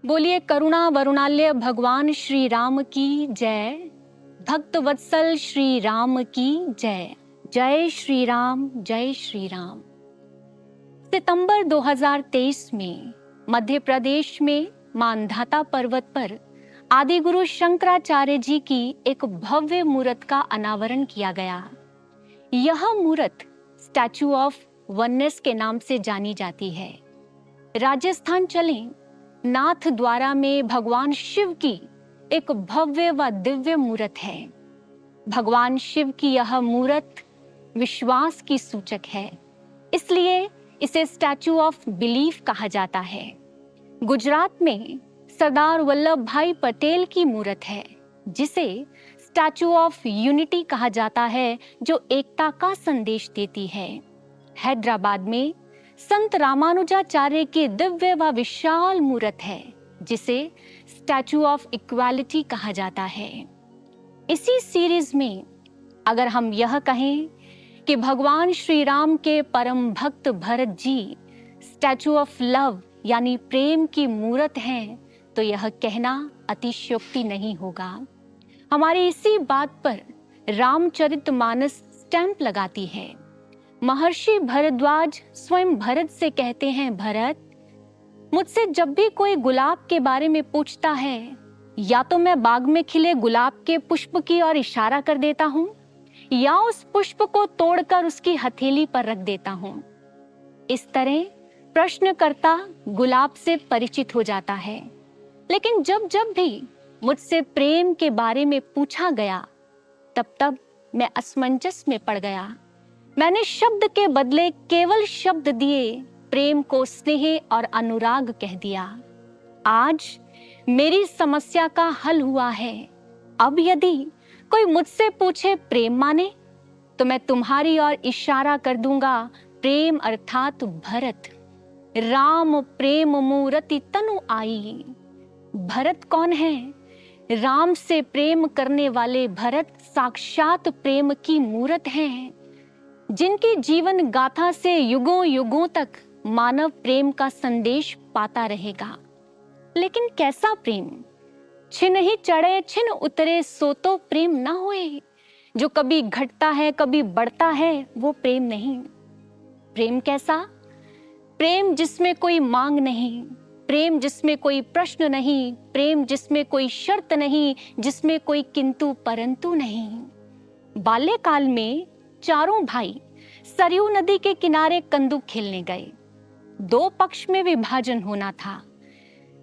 बोलिए करुणा वरुणालय भगवान श्री राम की जय। भक्त वत्सल श्री राम की जय। जय श्री राम, जय श्री राम। सितंबर 2023 में मध्य प्रदेश में मानधाता पर्वत पर आदि गुरु शंकराचार्य जी की एक भव्य मूर्त का अनावरण किया गया। यह मूर्त स्टैचू ऑफ वननेस के नाम से जानी जाती है। राजस्थान चलें, नाथ द्वारा में भगवान शिव की एक भव्य व दिव्य मूर्त है। भगवान शिव की यह मूर्त विश्वास की सूचक है, इसलिए इसे स्टैचू ऑफ बिलीफ कहा जाता है। गुजरात में सरदार वल्लभ भाई पटेल की मूर्त है, जिसे स्टैचू ऑफ यूनिटी कहा जाता है, जो एकता का संदेश देती है। हैदराबाद में संत रामानुजाचार्य की दिव्य व विशाल मूर्त है, जिसे स्टैचू ऑफ इक्वालिटी कहा जाता है। इसी सीरीज में अगर हम यह कहें कि भगवान श्री राम के परम भक्त Bharat ji statue of love यानी प्रेम की मूर्त हैं, तो यह कहना अतिशयोक्ति नहीं होगा। हमारी इसी बात पर रामचरितमानस स्टैंप लगाती है। महर्षि भरद्वाज स्वयं भरत से कहते हैं, भरत, मुझसे जब भी कोई गुलाब के बारे में पूछता है, या तो मैं बाग में खिले गुलाब के पुष्प की ओर इशारा कर देता हूँ, या उस पुष्प को तोड़कर उसकी हथेली पर रख देता हूँ। इस तरह प्रश्नकर्ता गुलाब से परिचित हो जाता है। लेकिन जब जब भी मुझसे प्रेम के बारे में पूछा गया, तब तब मैं असमंजस में पड़ गया। मैंने शब्द के बदले केवल शब्द दिए, प्रेम को स्नेह और अनुराग कह दिया। आज मेरी समस्या का हल हुआ है। अब यदि कोई मुझसे पूछे प्रेम माने, तो मैं तुम्हारी ओर इशारा कर दूंगा, प्रेम अर्थात भरत। राम प्रेम मूरति तनु आई। भरत कौन है? राम से प्रेम करने वाले भरत साक्षात प्रेम की मूरत हैं, जिनकी जीवन गाथा से युगों युगों तक मानव प्रेम का संदेश पाता रहेगा। लेकिन कैसा प्रेम? छिन ही चढ़े छिन उतरे सो तो प्रेम ना होए। जो कभी घटता है कभी बढ़ता है, वो प्रेम नहीं। प्रेम कैसा? प्रेम जिसमें कोई मांग नहीं, प्रेम जिसमें कोई प्रश्न नहीं, प्रेम जिसमें कोई शर्त नहीं, जिसमें कोई किंतु परंतु नहीं। बाल्यकाल में चारों भाई सरयू नदी के किनारे कंदूक खेलने गए। दो पक्ष में विभाजन होना था।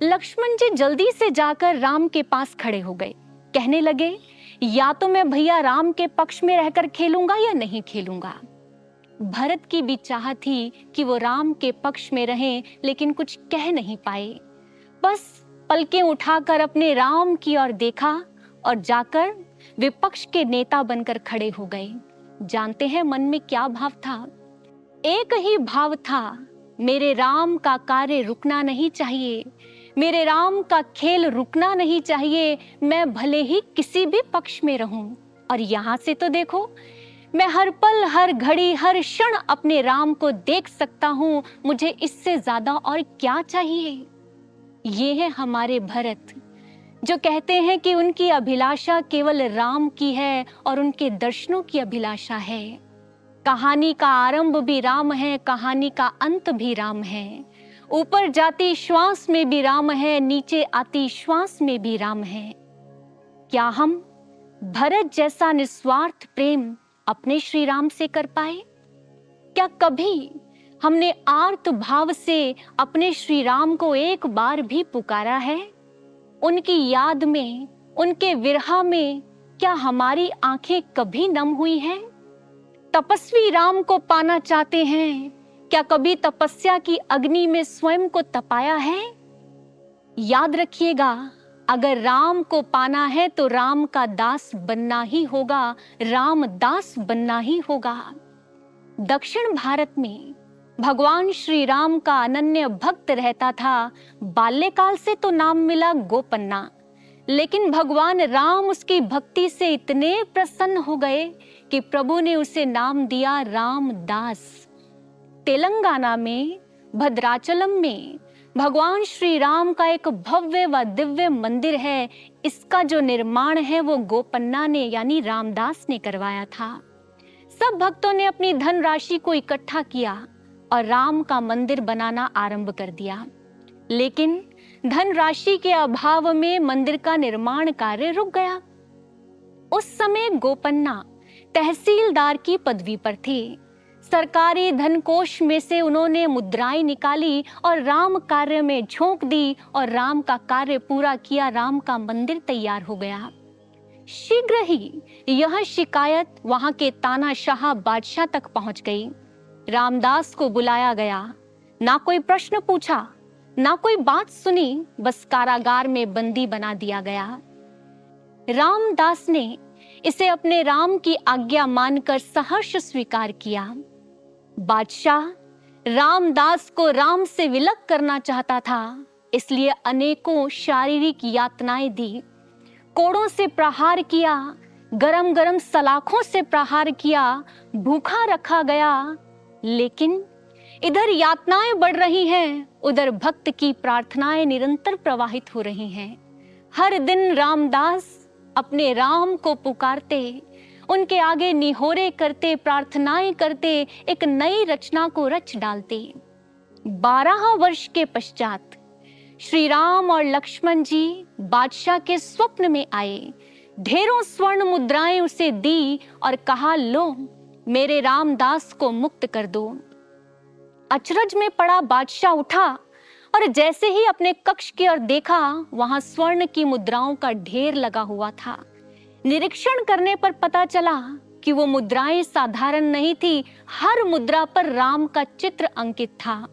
लक्ष्मण जी जल्दी से जाकर राम के पास खड़े हो गए। कहने लगे, या तो मैं भैया राम के पक्ष में रहकर खेलूंगा या नहीं खेलूंगा। भरत की भी चाह थी कि वो राम के पक्ष में रहें, लेकिन कुछ कह नहीं पाए। बस पलकें उठाकर अपने राम की ओर देखा और जाकर विपक्ष के नेता बनकर खड़े हो गए। जानते हैं मन में क्या भाव था? एक ही भाव था, मेरे राम का कार्य रुकना नहीं चाहिए, मेरे राम का खेल रुकना नहीं चाहिए, मैं भले ही किसी भी पक्ष में रहूं। और यहाँ से तो देखो, मैं हर पल हर घड़ी हर क्षण अपने राम को देख सकता हूँ। मुझे इससे ज्यादा और क्या चाहिए? ये है हमारे भरत, जो कहते हैं कि उनकी अभिलाषा केवल राम की है और उनके दर्शनों की अभिलाषा है। कहानी का आरंभ भी राम है, कहानी का अंत भी राम है। ऊपर जाती श्वास में भी राम है, नीचे आती श्वास में भी राम है। क्या हम भरत जैसा निस्वार्थ प्रेम अपने श्री राम से कर पाए? क्या कभी हमने आर्त भाव से अपने श्री राम को एक बार भी पुकारा है? उनकी याद में, उनके विरह में क्या हमारी आंखें कभी नम हुई हैं? तपस्वी राम को पाना चाहते हैं, क्या कभी तपस्या की अग्नि में स्वयं को तपाया है? याद रखिएगा, अगर राम को पाना है तो राम का दास बनना ही होगा, राम दास बनना ही होगा। दक्षिण भारत में भगवान श्री राम का अनन्य भक्त रहता था। बाल्यकाल से तो नाम मिला गोपन्ना, लेकिन भगवान राम उसकी भक्ति से इतने प्रसन्न हो गए कि प्रभु ने उसे नाम दिया रामदास। तेलंगाना में भद्राचलम में भगवान श्री राम का एक भव्य व दिव्य मंदिर है। इसका जो निर्माण है वो गोपन्ना ने यानी रामदास ने करवाया था। सब भक्तों ने अपनी धनराशि को इकट्ठा किया और राम का मंदिर बनाना आरंभ कर दिया। लेकिन धनराशि के अभाव में मंदिर का निर्माण कार्य रुक गया। उस समय गोपन्ना तहसीलदार की पदवी पर थे। सरकारी धन कोष में से उन्होंने मुद्राएं निकाली और राम कार्य में झोंक दी और राम का कार्य पूरा किया। राम का मंदिर तैयार हो गया। शीघ्र ही यह शिकायत वहां के तानाशाह बादशाह तक पहुंच गई। रामदास को बुलाया गया। ना कोई प्रश्न पूछा, ना कोई बात सुनी, बस कारागार में बंदी बना दिया गया। रामदास ने इसे अपने राम की आज्ञा मानकर सहर्ष स्वीकार किया। बादशाह रामदास को राम से विलग करना चाहता था, इसलिए अनेकों शारीरिक यातनाएं दी। कोड़ों से प्रहार किया, गरम गरम सलाखों से प्रहार किया, भूखा रखा गया। लेकिन इधर यातनाएं बढ़ रही हैं, उधर भक्त की प्रार्थनाएं निरंतर प्रवाहित हो रही हैं। हर दिन रामदास अपने राम को पुकारते, उनके आगे निहोरे करते, प्रार्थनाएं करते, एक नई रचना को रच डालते। 12 वर्ष के पश्चात श्री राम और लक्ष्मण जी बादशाह के स्वप्न में आए। ढेरों स्वर्ण मुद्राएं उसे दी और कहा, लो मेरे रामदास को मुक्त कर दो। अचरज में पड़ा बादशाह उठा और जैसे ही अपने कक्ष की ओर देखा, वहां स्वर्ण की मुद्राओं का ढेर लगा हुआ था। निरीक्षण करने पर पता चला कि वो मुद्राएं साधारण नहीं थी, हर मुद्रा पर राम का चित्र अंकित था।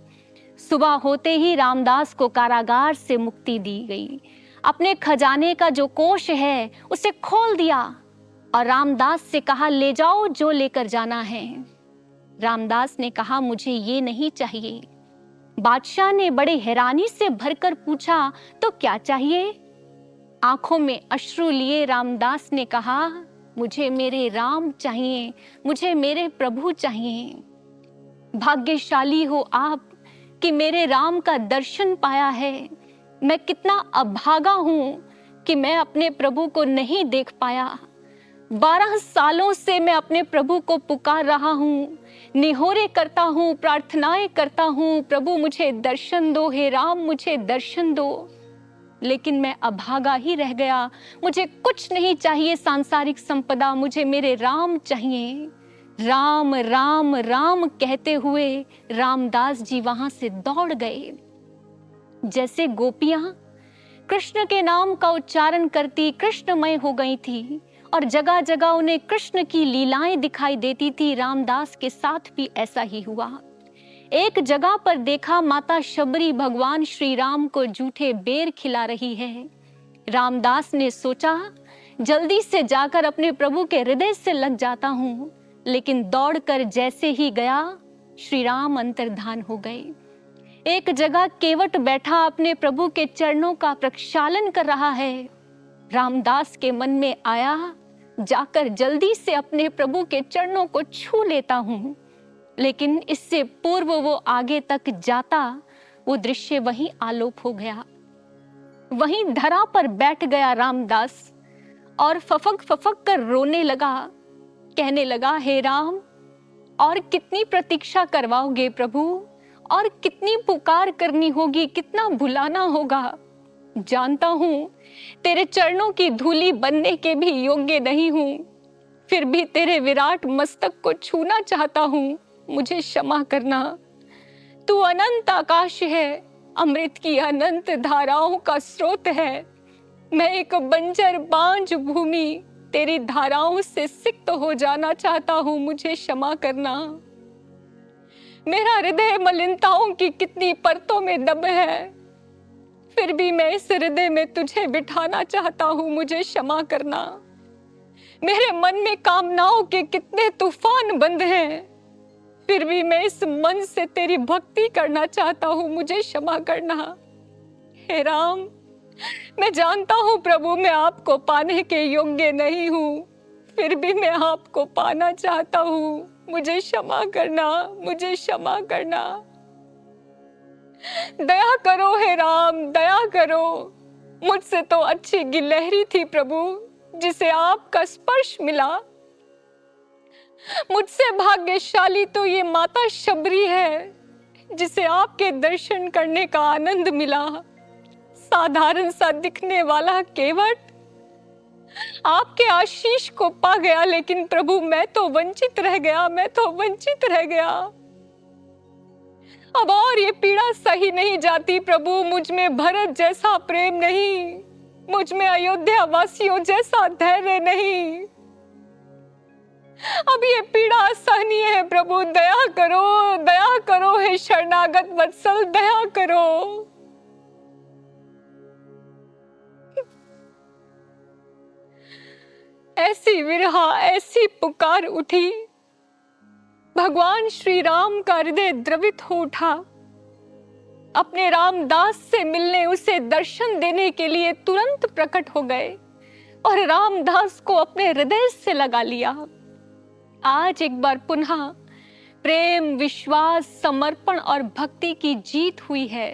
सुबह होते ही रामदास को कारागार से मुक्ति दी गई। अपने खजाने का जो कोष है उसे खोल दिया और रामदास से कहा, ले जाओ जो लेकर जाना है। रामदास ने कहा, मुझे ये नहीं चाहिए। बादशाह ने बड़े हैरानी से भरकर पूछा, तो क्या चाहिए? आंखों में अश्रु लिए रामदास ने कहा, मुझे मेरे राम चाहिए, मुझे मेरे प्रभु चाहिए। भाग्यशाली हो आप कि मेरे राम का दर्शन पाया है। मैं कितना अभागा हूं कि मैं अपने प्रभु को नहीं देख पाया। 12 सालों से मैं अपने प्रभु को पुकार रहा हूं, निहोरे करता हूं, प्रार्थनाएं करता हूं, प्रभु मुझे दर्शन दो, हे राम मुझे दर्शन दो। लेकिन मैं अभागा ही रह गया। मुझे कुछ नहीं चाहिए सांसारिक संपदा, मुझे मेरे राम चाहिए। राम राम राम कहते हुए रामदास जी वहां से दौड़ गए। जैसे गोपियां कृष्ण के नाम का उच्चारण करती कृष्णमय हो गई थी और जगह जगह उन्हें कृष्ण की लीलाएं दिखाई देती थी, रामदास के साथ भी ऐसा ही हुआ। एक जगह पर देखा, माता शबरी भगवान श्री राम को जूठे बेर खिला रही है। रामदास ने सोचा, जल्दी से जाकर अपने प्रभु के हृदय से लग जाता हूं। लेकिन दौड़कर जैसे ही गया, श्री राम अंतर्धान हो गए। एक जगह केवट बैठा अपने प्रभु के चरणों का प्रक्षालन कर रहा है। रामदास के मन में आया, जाकर जल्दी से अपने प्रभु के चरणों को छू लेता हूं। लेकिन इससे पूर्व वो आगे तक जाता, वो दृश्य वहीं आलोप हो गया। वहीं धरा पर बैठ गया रामदास और फफक फफक कर रोने लगा। कहने लगा, हे राम, और कितनी प्रतीक्षा करवाओगे प्रभु, और कितनी पुकार करनी होगी, कितना भुलाना होगा। जानता हूं तेरे चरणों की धूली बनने के भी योग्य नहीं हूं, फिर भी तेरे विराट मस्तक को छूना चाहता हूं, मुझे क्षमा करना। तू अनंत आकाश है, अमृत की अनंत धाराओं का स्रोत है। मैं एक बंजर बांझ भूमि तेरी धाराओं से सिक्त हो जाना चाहता हूं, मुझे क्षमा करना। मेरा हृदय मलिनताओं की कितनी परतों में दब है, फिर भी मैं इस हृदय में तुझे बिठाना चाहता हूं, मुझे क्षमा करना। मेरे मन में कामनाओं के कितने तूफान बंद हैं, फिर भी मैं इस मन से तेरी भक्ति करना चाहता हूं, मुझे क्षमा करना। हे राम, मैं जानता हूं प्रभु, मैं आपको पाने के योग्य नहीं हूं, फिर भी मैं आपको पाना चाहता हूं, मुझे क्षमा करना, मुझे क्षमा करना। दया करो हे राम, दया करो। मुझसे तो अच्छी गिलहरी थी प्रभु, जिसे आपका स्पर्श मिला। मुझसे भाग्यशाली तो ये माता शबरी है, जिसे आपके दर्शन करने का आनंद मिला। साधारण सा दिखने वाला केवट आपके आशीष को पा गया, लेकिन प्रभु मैं तो वंचित रह गया, मैं तो वंचित रह गया। अब और ये पीड़ा सही नहीं जाती प्रभु। मुझ में भरत जैसा प्रेम नहीं, मुझ में अयोध्या वासियों जैसा धैर्य नहीं। अब ये पीड़ा असहनीय है प्रभु, दया करो हे शरणागत वत्सल, दया करो। ऐसी विरहा, ऐसी पुकार उठी, भगवान श्री राम का हृदय द्रवित हो उठा। अपने रामदास से मिलने, उसे दर्शन देने के लिए तुरंत प्रकट हो गए और रामदास को अपने हृदय से लगा लिया। आज एक बार पुनः प्रेम, विश्वास, समर्पण और भक्ति की जीत हुई है।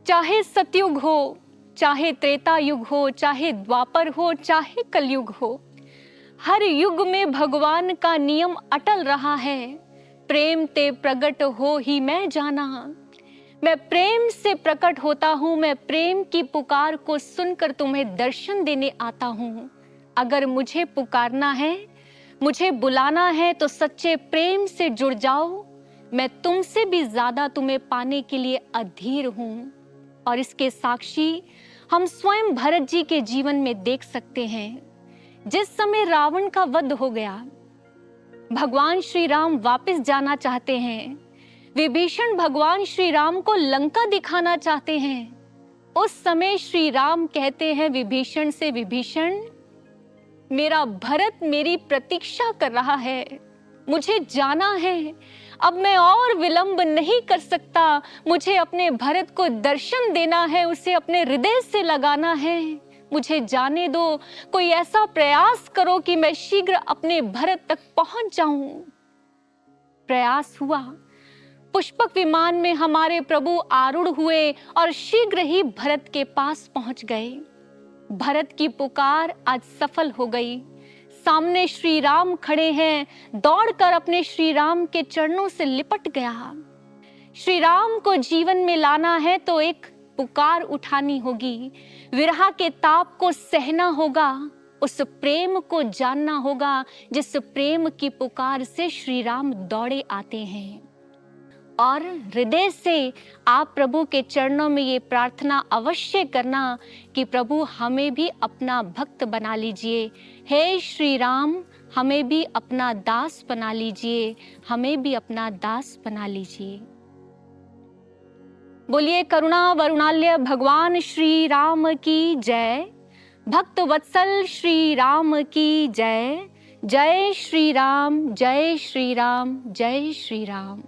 चाहे सतयुग हो, चाहे त्रेता युग हो, चाहे द्वापर हो, चाहे कलयुग हो, हर युग में भगवान का नियम अटल रहा है। प्रेम ते प्रकट हो ही मैं जाना। मैं प्रेम से प्रकट होता हूँ, मैं प्रेम की पुकार को सुनकर तुम्हें दर्शन देने आता हूँ। अगर मुझे पुकारना है, मुझे बुलाना है, तो सच्चे प्रेम से जुड़ जाओ। मैं तुमसे भी ज्यादा तुम्हें पाने के लिए अधीर हूँ। और इसके साक्षी हम स्वयं भरत जी के जीवन में देख सकते हैं। जिस समय रावण का वध हो गया, भगवान श्री राम वापस जाना चाहते हैं। विभीषण भगवान श्री राम को लंका दिखाना चाहते हैं। उस समय श्री राम कहते हैं विभीषण से, विभीषण मेरा भरत मेरी प्रतीक्षा कर रहा है, मुझे जाना है। अब मैं और विलंब नहीं कर सकता। मुझे अपने भरत को दर्शन देना है, उसे अपने हृदय से लगाना है। मुझे जाने दो, कोई ऐसा प्रयास करो कि मैं शीघ्र अपने भरत तक पहुंच जाऊं। प्रयास हुआ। पुष्पक विमान में हमारे प्रभु आरूढ़ हुए और शीघ्र ही भरत के पास पहुंच गए। भरत की पुकार आज सफल हो गई। सामने श्री राम खड़े हैं, दौड़कर अपने श्री राम के चरणों से लिपट गया। श्री राम को जीवन में लाना है तो एक पुकार उठानी होगी, विरह के ताप को सहना होगा, उस प्रेम को जानना होगा जिस प्रेम की पुकार से श्री राम दौड़े आते हैं। और हृदय से आप प्रभु के चरणों में ये प्रार्थना अवश्य करना कि प्रभु हमें भी अपना भक्त बना लीजिए। हे श्री राम, हमें भी अपना दास बना लीजिए, हमें भी अपना दास बना लीजिए। बोलिए करुणा वरुणालय भगवान श्री राम की जय। भक्त वत्सल श्री राम की जय। जय श्री राम, जय श्री राम, जय श्री राम।